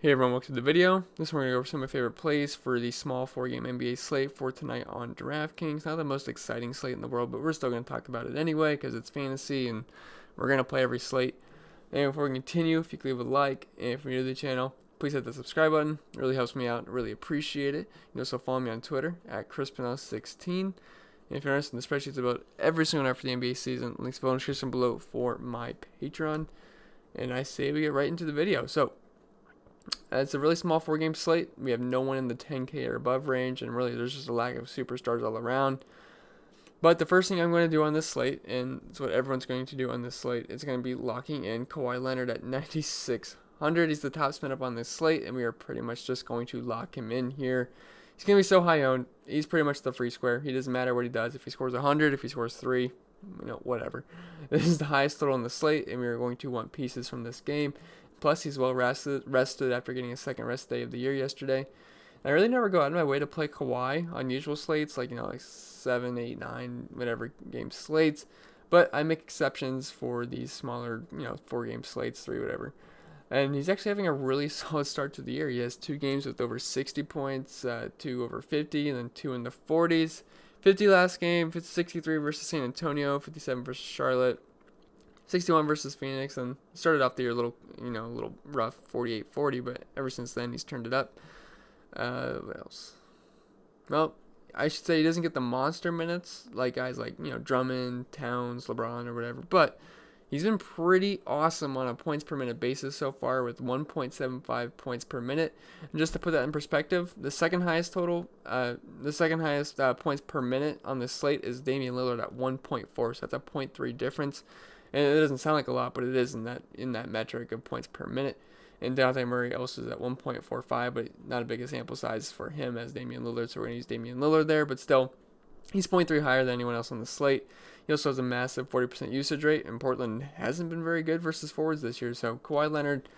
Hey everyone, welcome to the video. This one we're going to go over some of my favorite plays for the small 4-game NBA slate for tonight on Draftkings. Not the most exciting slate in the world, but we're still going to talk about it anyway because it's fantasy and we're going to play every slate. And before we continue, if you could leave a like, and if you're new to the channel, please hit the subscribe button. It really helps me out. I really appreciate it. You can also follow me on Twitter at ChrisPinell16. And if you're interested in the spreadsheets about every single night for the NBA season, links below in the description below for my Patreon. And I say we get right into the video. So, it's a really small 4-game slate. We have no one in the 10K or above range, and really there's just a lack of superstars all around. But the first thing I'm going to do on this slate, and it's what everyone's going to do on this slate, is going to be locking in KAWHI Leonard at 9,600. He's the top spin up on this slate, and we are pretty much just going to lock him in here. He's going to be so high owned. He's pretty much the free square. He doesn't matter what he does. If he scores 100, if he scores 3, whatever. This is the highest total on the slate, and we are going to want pieces from this game. Plus, he's well rested after getting a second rest day of the year yesterday. And I really never go out of my way to play KAWHI on usual slates, like 7, 8, 9, whatever game slates. But I make exceptions for these smaller, 4-game slates, 3, whatever. And he's actually having a really solid start to the year. He has 2 games with over 60 points, 2 over 50, and then 2 in the 40s. 50 last game, 63 versus San Antonio, 57 versus Charlotte. 61 versus Phoenix, and started off the year a little rough, 48-40, but ever since then he's turned it up. What else? Well, I should say he doesn't get the monster minutes like guys like Drummond, Towns, LeBron, or whatever, but he's been pretty awesome on a points per minute basis so far with 1.75 points per minute. And just to put that in perspective, the second highest points per minute on this slate is Damian Lillard at 1.4, so that's a 0.3 difference. And it doesn't sound like a lot, but it is in that metric of points per minute. And Dejounte Murray also is at 1.45, but not a big sample size for him as Damian Lillard, so we're going to use Damian Lillard there. But still, he's 0.3 higher than anyone else on the slate. He also has a massive 40% usage rate, and Portland hasn't been very good versus forwards this year. So KAWHI Leonard,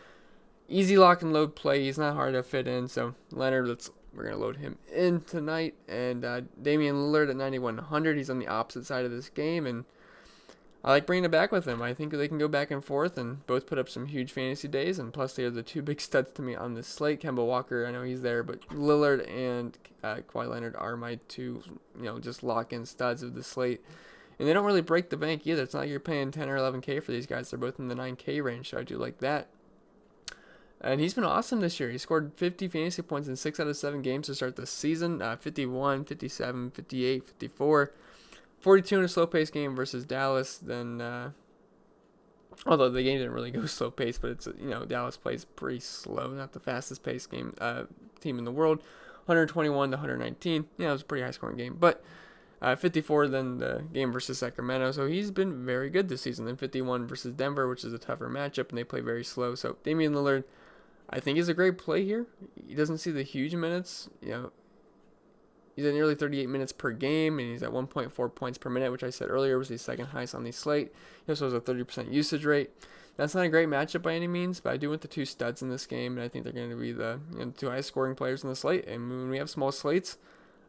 easy lock and load play. He's not hard to fit in. So Leonard, we're going to load him in tonight. And Damian Lillard at 9,100. He's on the opposite side of this game, and I like bringing it back with him. I think they can go back and forth and both put up some huge fantasy days. And plus, they are the 2 big studs to me on this slate. Kemba Walker, I know he's there, but Lillard and KAWHI Leonard are my 2, just lock-in studs of the slate. And they don't really break the bank either. It's not like you're paying 10 or 11K for these guys. They're both in the 9K range, so I do like that. And he's been awesome this year. He scored 50 fantasy points in 6 out of 7 games to start the season. 51, 57, 58, 54. 42 in a slow-paced game versus Dallas. Then, although the game didn't really go slow-paced, but it's Dallas plays pretty slow, not the fastest-paced team in the world. 121 to 119. It was a pretty high-scoring game, but 54 then the game versus Sacramento. So he's been very good this season. Then 51 versus Denver, which is a tougher matchup, and they play very slow. So Damian Lillard, I think, is a great play here. He doesn't see the huge minutes, He's at nearly 38 minutes per game, and he's at 1.4 points per minute, which I said earlier was the second highest on the slate. He also has a 30% usage rate. That's not a great matchup by any means, but I do want the 2 studs in this game, and I think they're going to be the 2 highest scoring players in the slate. And when we have small slates,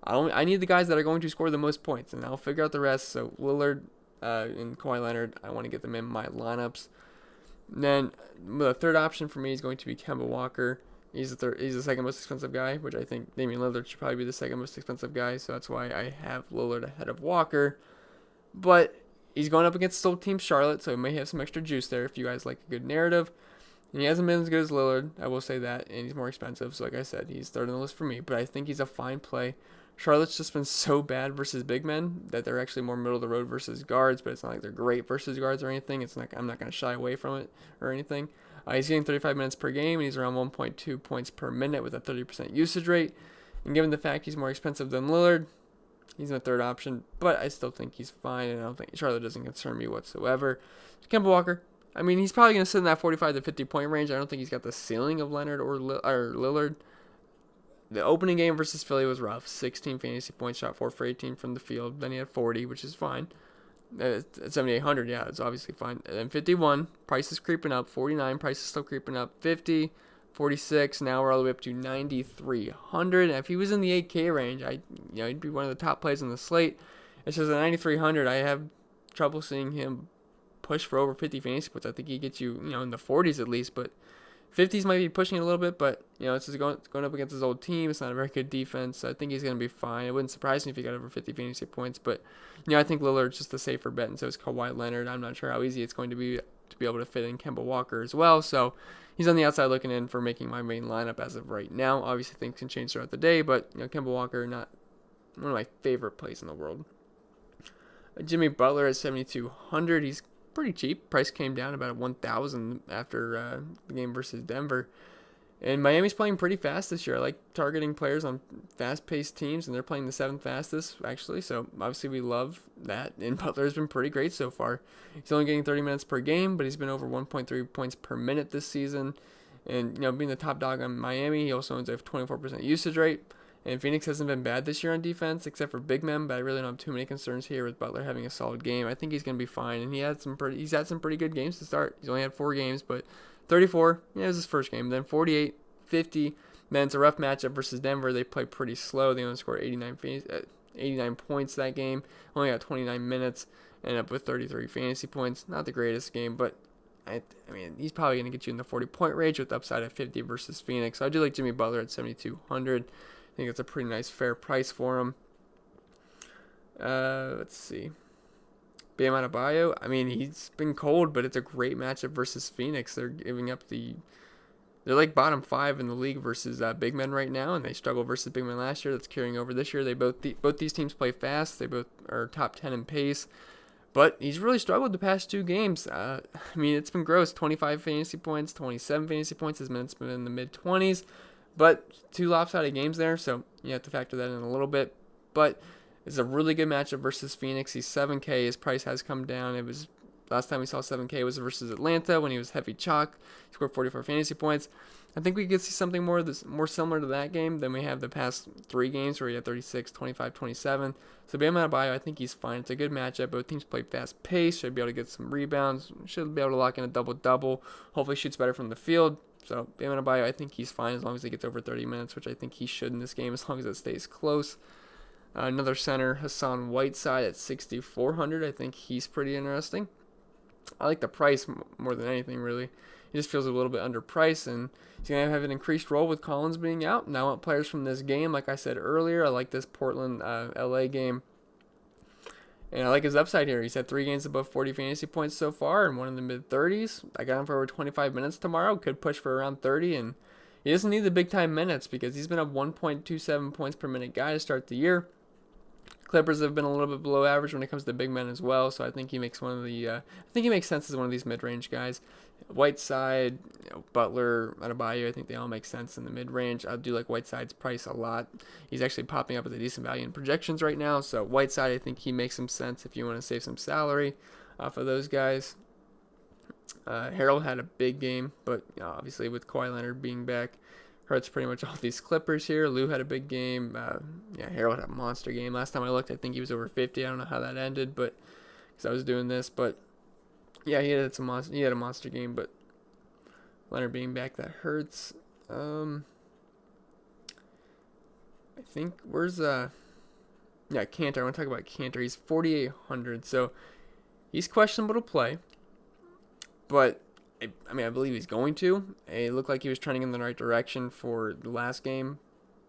I need the guys that are going to score the most points, and I'll figure out the rest. So Lillard and KAWHI Leonard, I want to get them in my lineups. And then the third option for me is going to be Kemba Walker. He's the second most expensive guy, which I think Damian Lillard should probably be the second most expensive guy, so that's why I have Lillard ahead of Walker. But he's going up against still Team Charlotte, so he may have some extra juice there if you guys like a good narrative. And he hasn't been as good as Lillard, I will say that, and he's more expensive, so like I said, he's third on the list for me, but I think he's a fine play. Charlotte's just been so bad versus big men that they're actually more middle of the road versus guards, but it's not like they're great versus guards or anything. I'm not going to shy away from it or anything. He's getting 35 minutes per game, and he's around 1.2 points per minute with a 30% usage rate. And given the fact he's more expensive than Lillard, he's my third option, but I still think he's fine, and I don't think Charlotte doesn't concern me whatsoever. Kemba Walker, I mean, he's probably going to sit in that 45 to 50 point range. I don't think he's got the ceiling of Leonard or Lillard. The opening game versus Philly was rough. 16 fantasy points, shot 4 for 18 from the field. Then he had 40, which is fine. At 7,800, yeah, it's obviously fine. And then 51, price is creeping up. 49, price is still creeping up. 50, 46, now we're all the way up to 9,300. If he was in the 8K range, he'd be one of the top plays on the slate. It's just at 9,300, I have trouble seeing him push for over 50 fantasy points. I think he gets you, in the 40s at least, but 50s might be pushing it a little bit, but it's just going up against his old team. It's not a very good defense, so I think he's going to be fine. It wouldn't surprise me if he got over 50 fantasy points, but I think Lillard's just a safer bet, and so is KAWHI Leonard. I'm not sure how easy it's going to be able to fit in Kemba Walker as well, so he's on the outside looking in for making my main lineup as of right now. Obviously, things can change throughout the day, but Kemba Walker, not one of my favorite plays in the world. Jimmy Butler at 7,200. He's pretty cheap. Price came down about 1,000 after the game versus Denver. And Miami's playing pretty fast this year. I like targeting players on fast-paced teams, and they're playing the 7th fastest, actually. So, obviously, we love that. And Butler's been pretty great so far. He's only getting 30 minutes per game, but he's been over 1.3 points per minute this season. And, being the top dog on Miami, he also owns a 24% usage rate. And Phoenix hasn't been bad this year on defense, except for big men, but I really don't have too many concerns here with Butler having a solid game. I think he's going to be fine, and he's had some pretty good games to start. He's only had 4 games, but 34, it was his first game. Then 48, 50. Then it's a rough matchup versus Denver. They play pretty slow. They only scored 89 points that game. Only got 29 minutes. Ended up with 33 fantasy points. Not the greatest game, but I mean, he's probably going to get you in the 40-point range with upside at 50 versus Phoenix. So I do like Jimmy Butler at 7,200. I think it's a pretty nice, fair price for him. Let's see. Bam Adebayo. I mean, he's been cold, but it's a great matchup versus Phoenix. They're like bottom 5 in the league versus big men right now, and they struggled versus big men last year. That's carrying over this year. Both these teams play fast. They both are top 10 in pace, but he's really struggled the past 2 games. I mean, it's been gross. 25 fantasy points, 27 fantasy points. His minutes been in the mid-20s, but 2 lopsided games there, so you have to factor that in a little bit. But it's a really good matchup versus Phoenix. He's 7K. His price has come down. It was last time we saw 7K was versus Atlanta when he was heavy chalk. He scored 44 fantasy points. I think we could see something more similar to that game than we have the past 3 games where he had 36, 25, 27. So Bam Adebayo, I think he's fine. It's a good matchup. Both teams play fast pace. Should be able to get some rebounds. Should be able to lock in a double-double. Hopefully shoots better from the field. So Bam Adebayo, I think he's fine as long as he gets over 30 minutes, which I think he should in this game as long as it stays close. Another center, HASSAN Whiteside at 6,400. I think he's pretty interesting. I like the price more than anything, really. He just feels a little bit underpriced, and he's going to have an increased role with Collins being out. And I want players from this game, like I said earlier. I like this Portland-LA game. And I like his upside here. He's had 3 games above 40 fantasy points so far and 1 in the mid-30s. I got him for over 25 minutes tomorrow. Could push for around 30, and he doesn't need the big-time minutes because he's been a 1.27 points per minute guy to start the year. Clippers have been a little bit below average when it comes to big men as well, so I think he makes I think he makes sense as one of these mid-range guys. Whiteside, Butler, Adebayo, I think they all make sense in the mid-range. I do like Whiteside's price a lot. He's actually popping up with a decent value in projections right now, so Whiteside, I think he makes some sense if you want to save some salary off of those guys. Harold had a big game, but obviously with Kawhi Leonard being back, hurts pretty much all these Clippers here. Lou had a big game. Harold had a monster game. Last time I looked, I think he was over 50. I don't know how that ended, but because I was doing this, but yeah, he had a monster game. But Leonard being back, that hurts. I think Kanter. I want to talk about Kanter. He's 4,800, so he's questionable to play, but I believe he's going to. It looked like he was trending in the right direction for the last game,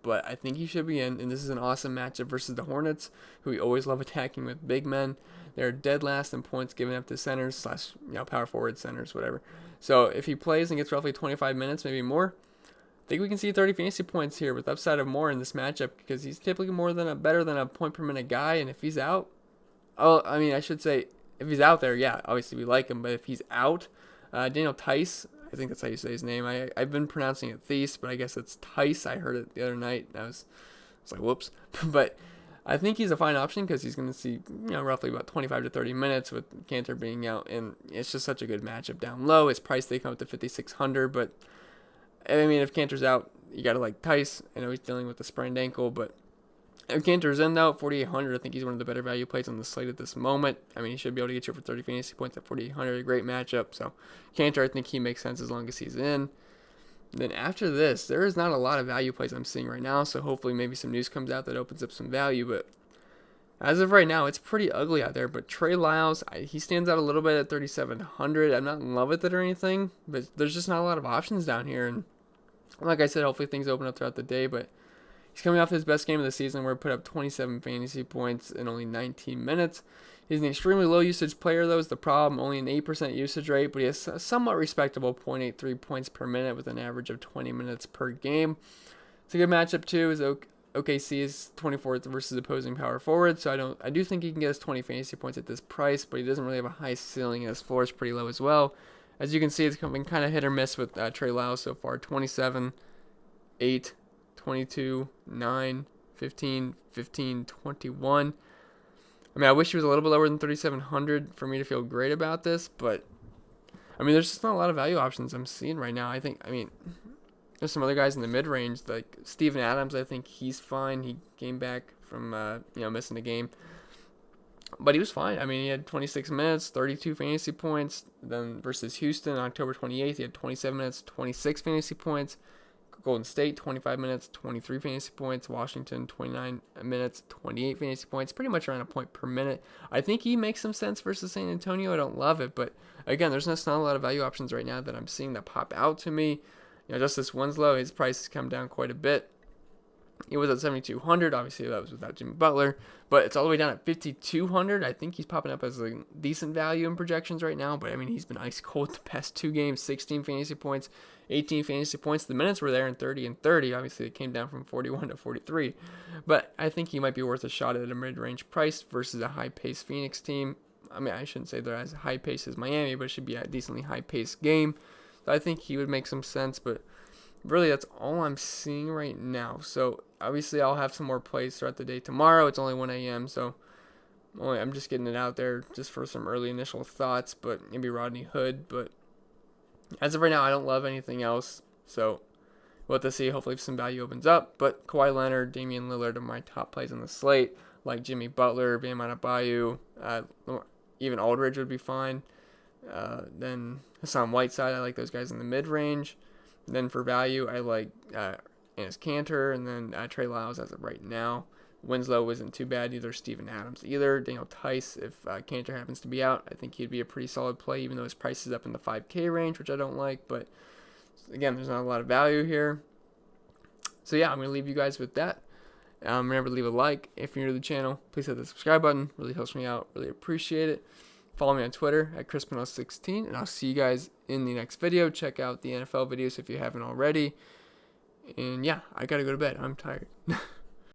but I think he should be in. And this is an awesome matchup versus the Hornets, who we always love attacking with big men. They're dead last in points given up to centers / power forward centers, whatever. So if he plays and gets roughly 25 minutes, maybe more, I think we can see 30 fantasy points here with upside of more in this matchup because he's typically better than a point per minute guy. And if he's out, I should say if he's out there, yeah, obviously we like him. But if he's out, Daniel Tice, I think that's how you say his name. I've been pronouncing it Thies, but I guess it's Tice. I heard it the other night, and I was like, whoops. But I think he's a fine option because he's going to see roughly about 25 to 30 minutes with Kanter being out, and it's just such a good matchup down low. His price, they come up to 5,600, but I mean, if Kanter's out, you got to like Tice. I know he's dealing with a sprained ankle, but if Kanter's in, though, 4,800, I think he's one of the better value plays on the slate at this moment. I mean, he should be able to get you over 30 fantasy points at 4,800. A great matchup. So, Kanter, I think he makes sense as long as he's in. Then after this, there is not a lot of value plays I'm seeing right now. So, hopefully maybe some news comes out that opens up some value. But As of right now, it's pretty ugly out there, but Trey Lyles, he stands out a little bit at 3,700. I'm not in love with it or anything, but there's just not a lot of options down here. And like I said, hopefully things open up throughout the day, but he's coming off his best game of the season where he put up 27 fantasy points in only 19 minutes. He's an extremely low usage player, though, is the problem. Only an 8% usage rate, but he has a somewhat respectable 0.83 points per minute with an average of 20 minutes per game. It's a good matchup, too, as OKC is 24th versus opposing power forward, so I do think he can get us 20 fantasy points at this price, but he doesn't really have a high ceiling, and his floor is pretty low as well. As you can see, it's been kind of hit or miss with Trey Lyles so far. 27, 8, 22, 9, 15, 15, 21. I mean, I wish he was a little bit lower than 3,700 for me to feel great about this, but I mean, there's just not a lot of value options I'm seeing right now. I mean, there's some other guys in the mid-range, like Steven Adams. I think he's fine. He came back from missing a game, but he was fine. I mean, he had 26 minutes, 32 fantasy points. Then versus Houston on October 28th, he had 27 minutes, 26 fantasy points. Golden State, 25 minutes, 23 fantasy points. Washington, 29 minutes, 28 fantasy points. Pretty much around a point per minute. I think he makes some sense versus San Antonio. I don't love it, but again, there's just not a lot of value options right now that I'm seeing that pop out to me. Justice Winslow, his price has come down quite a bit. He was at 7,200. Obviously, that was without Jimmy Butler, but it's all the way down at 5,200. I think he's popping up as a decent value in projections right now, but I mean, he's been ice cold the past 2 games. 16 fantasy points, 18 fantasy points. The minutes were there in 30 and 30. Obviously, it came down from 41 to 43, but I think he might be worth a shot at a mid-range price versus a high-paced Phoenix team. I mean, I shouldn't say they're as high-paced as Miami, but it should be a decently high-paced game. So I think he would make some sense, but really, that's all I'm seeing right now. So obviously, I'll have some more plays throughout the day tomorrow. It's only 1 a.m., so I'm just getting it out there just for some early initial thoughts, but maybe Rodney Hood. But as of right now, I don't love anything else, so we'll have to see. Hopefully, some value opens up. But Kawhi Leonard, Damian Lillard are my top plays on the slate, like Jimmy Butler, Bam Adebayo, even Aldridge would be fine. Then Hassan Whiteside, I like those guys in the mid-range. Then for value, I like ENES KANTER, and then Trey Lyles as of right now. Winslow isn't too bad, neither Steven Adams either. Daniel Tice, if KANTER happens to be out, I think he'd be a pretty solid play, even though his price is up in the 5K range, which I don't like. But again, there's not a lot of value here. So yeah, I'm going to leave you guys with that. Remember to leave a like. If you're new to the channel, please hit the subscribe button. Really helps me out. Really appreciate it. Follow me on Twitter at Crispinell16, and I'll see you guys in the next video. Check out the NFL videos if you haven't already. And yeah, I gotta go to bed. I'm tired.